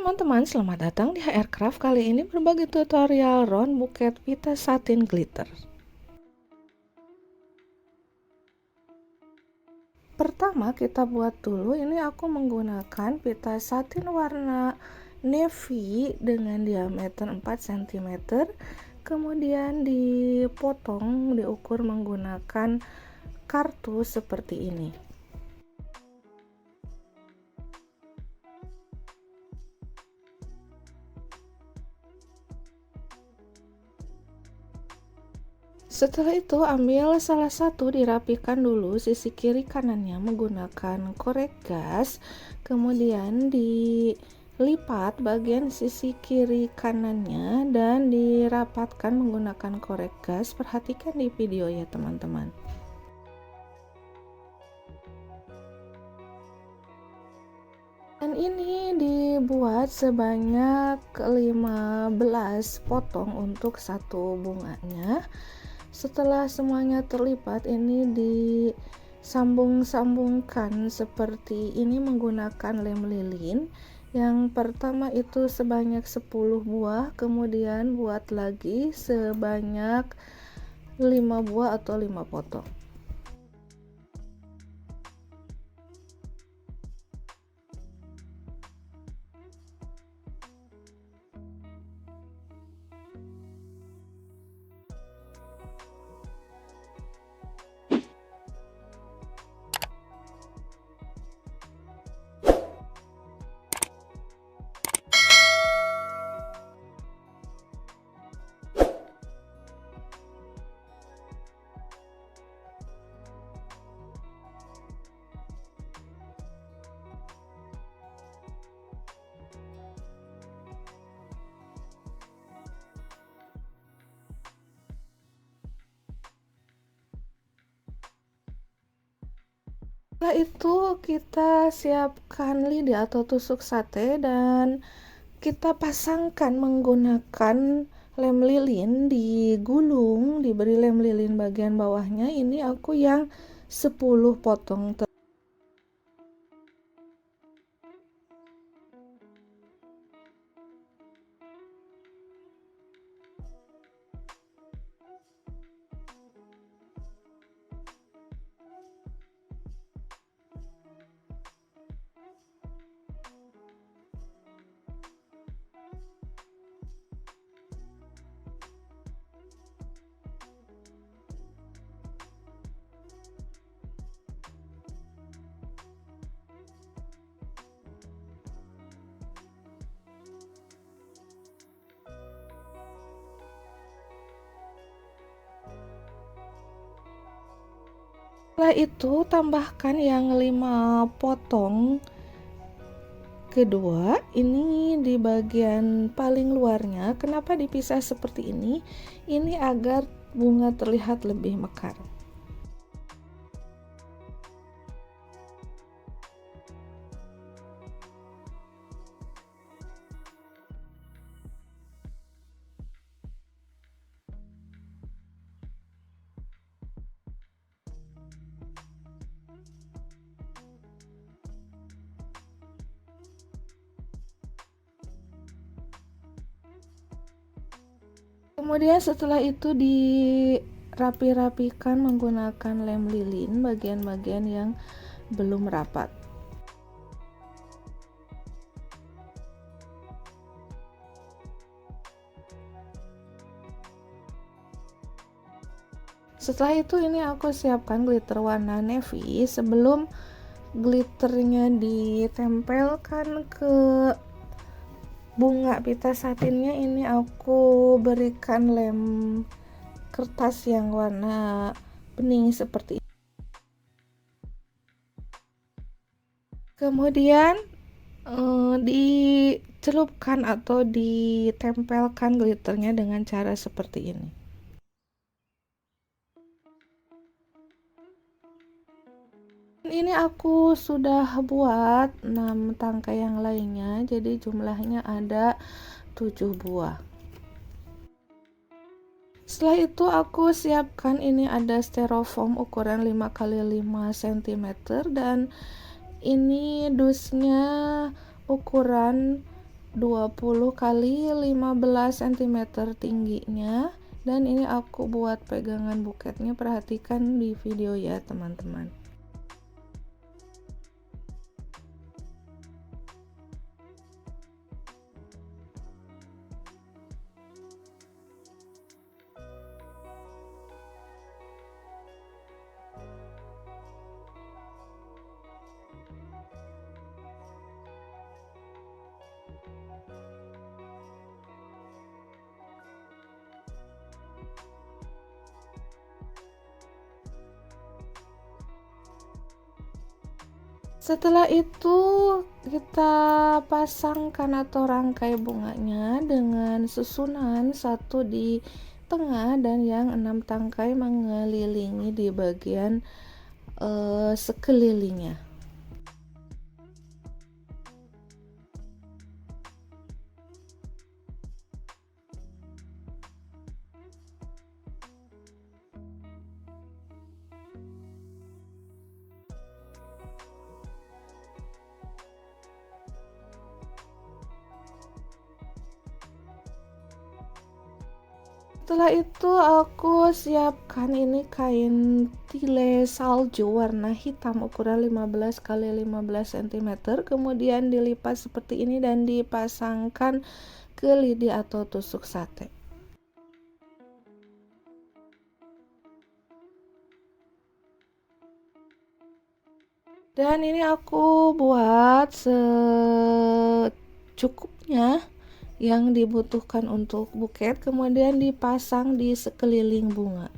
teman-teman, selamat datang di HRcraft. Kali ini berbagi tutorial round buket pita satin glitter. Pertama kita buat dulu, ini aku menggunakan pita satin warna navy dengan diameter 4 cm. Kemudian dipotong, diukur menggunakan kartu seperti ini. Setelah itu ambil salah satu, dirapikan dulu sisi kiri kanannya menggunakan korek gas, kemudian dilipat bagian sisi kiri kanannya dan dirapatkan menggunakan korek gas. Perhatikan di video ya teman-teman. Dan ini dibuat sebanyak 15 potong untuk satu bunganya. Setelah semuanya terlipat, ini disambung-sambungkan seperti ini menggunakan lem lilin. Yang pertama itu sebanyak 10 buah, kemudian buat lagi sebanyak 5 buah atau 5 potong. Setelah itu kita siapkan lidi atau tusuk sate dan kita pasangkan menggunakan lem lilin, digulung, diberi lem lilin bagian bawahnya. Ini aku yang 10 potong. Setelah itu tambahkan yang 5 potong kedua, ini di bagian paling luarnya. Kenapa dipisah seperti ini? Ini agar bunga terlihat lebih mekar. Kemudian setelah itu dirapi-rapikan menggunakan lem lilin bagian-bagian yang belum rapat. Setelah itu ini aku siapkan glitter warna navy. Sebelum glitternya ditempelkan ke bunga pita satinnya, ini aku berikan lem kertas yang warna bening seperti ini. Kemudian dicelupkan atau ditempelkan glitternya dengan cara seperti ini. Ini aku sudah buat 6 tangkai yang lainnya, jadi jumlahnya ada 7 buah. Setelah itu aku siapkan, ini ada styrofoam ukuran 5 x 5 cm dan ini dusnya ukuran 20 kali 15 cm tingginya, dan ini aku buat pegangan buketnya. Perhatikan di video ya teman-teman. Setelah itu kita pasangkan atau rangkai bunganya dengan susunan satu di tengah dan yang 6 tangkai mengelilingi di bagian sekelilingnya. Setelah itu aku siapkan ini kain tile salju warna hitam ukuran 15 kali 15 cm, kemudian dilipat seperti ini dan dipasangkan ke lidi atau tusuk sate. Dan ini aku buat secukupnya yang dibutuhkan untuk buket, kemudian dipasang di sekeliling bunga.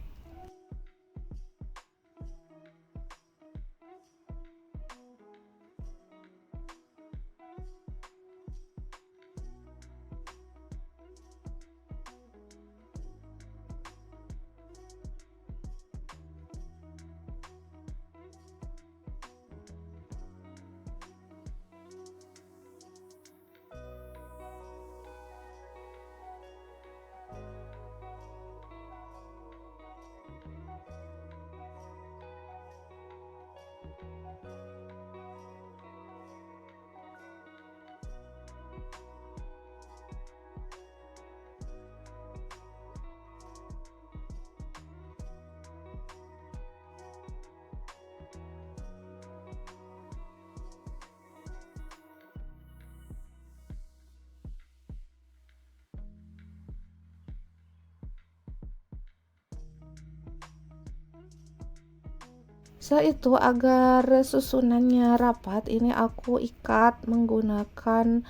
Setelah itu, agar susunannya rapat, ini aku ikat menggunakan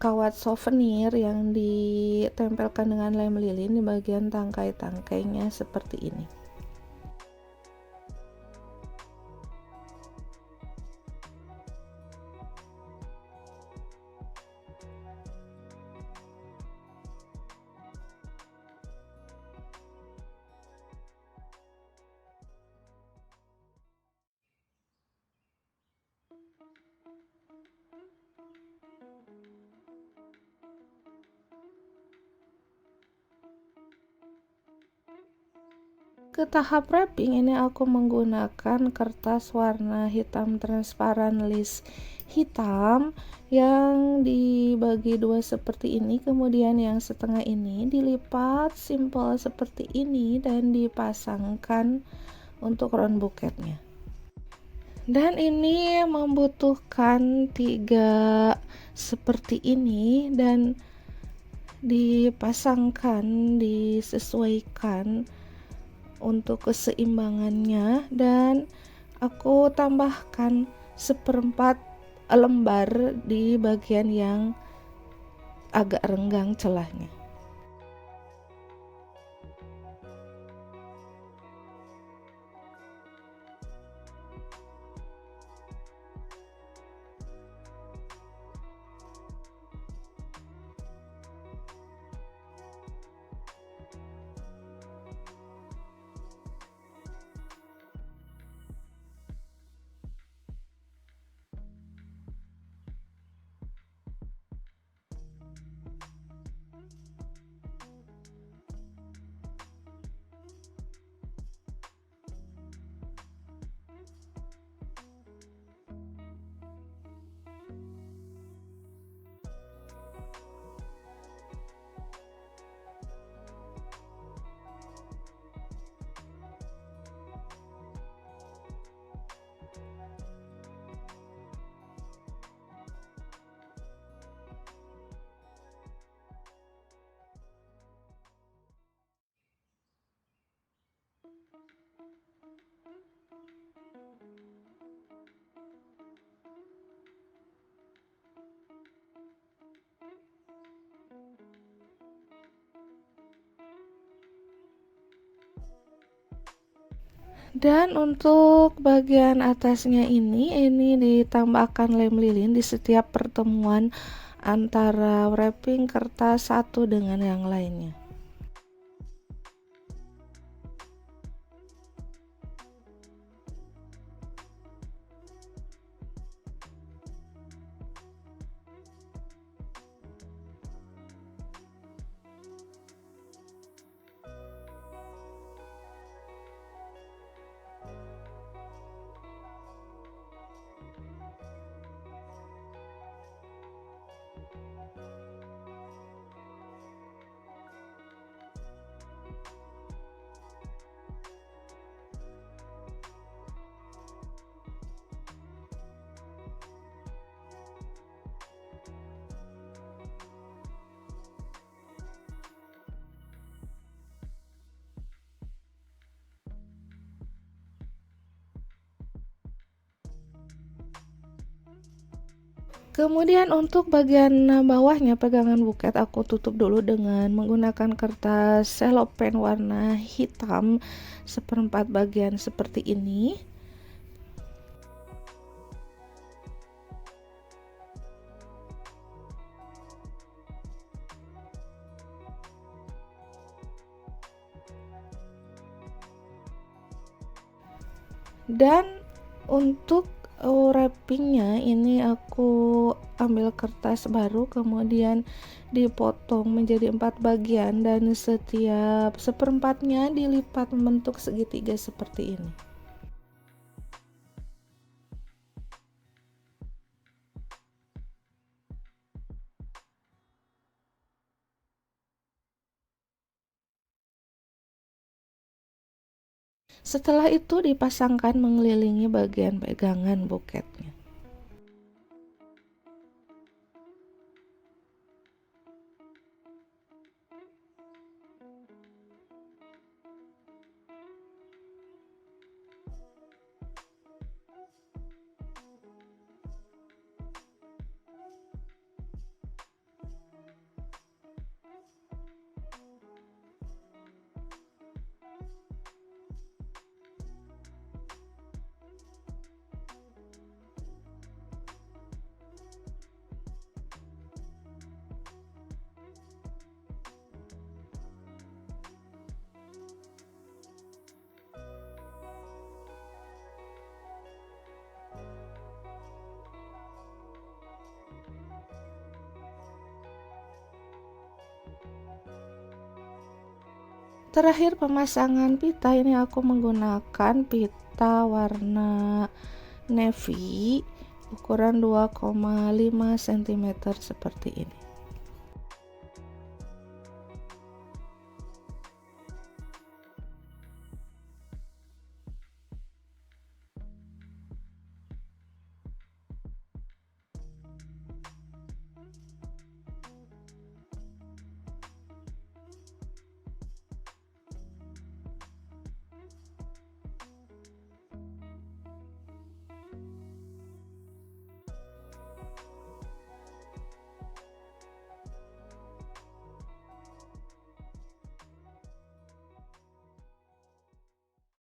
kawat souvenir yang ditempelkan dengan lem lilin di bagian tangkai-tangkainya seperti ini. Ke tahap wrapping ini aku menggunakan kertas warna hitam transparan list hitam yang dibagi dua seperti ini, kemudian yang setengah ini dilipat simpel seperti ini dan dipasangkan untuk round buketnya. Dan ini membutuhkan 3 seperti ini dan dipasangkan, disesuaikan untuk keseimbangannya, dan aku tambahkan 1/4 lembar di bagian yang agak renggang celahnya. Dan untuk bagian atasnya ini ditambahkan lem lilin di setiap pertemuan antara wrapping kertas satu dengan yang lainnya. Kemudian untuk bagian bawahnya pegangan buket aku tutup dulu dengan menggunakan kertas selopen warna hitam seperempat bagian seperti ini. Dan untuk wrappingnya ini aku ambil kertas baru kemudian dipotong menjadi 4 bagian dan setiap seperempatnya dilipat membentuk segitiga seperti ini. Setelah itu dipasangkan mengelilingi bagian pegangan buketnya. Terakhir pemasangan pita, ini aku menggunakan pita warna navy ukuran 2,5 cm seperti ini.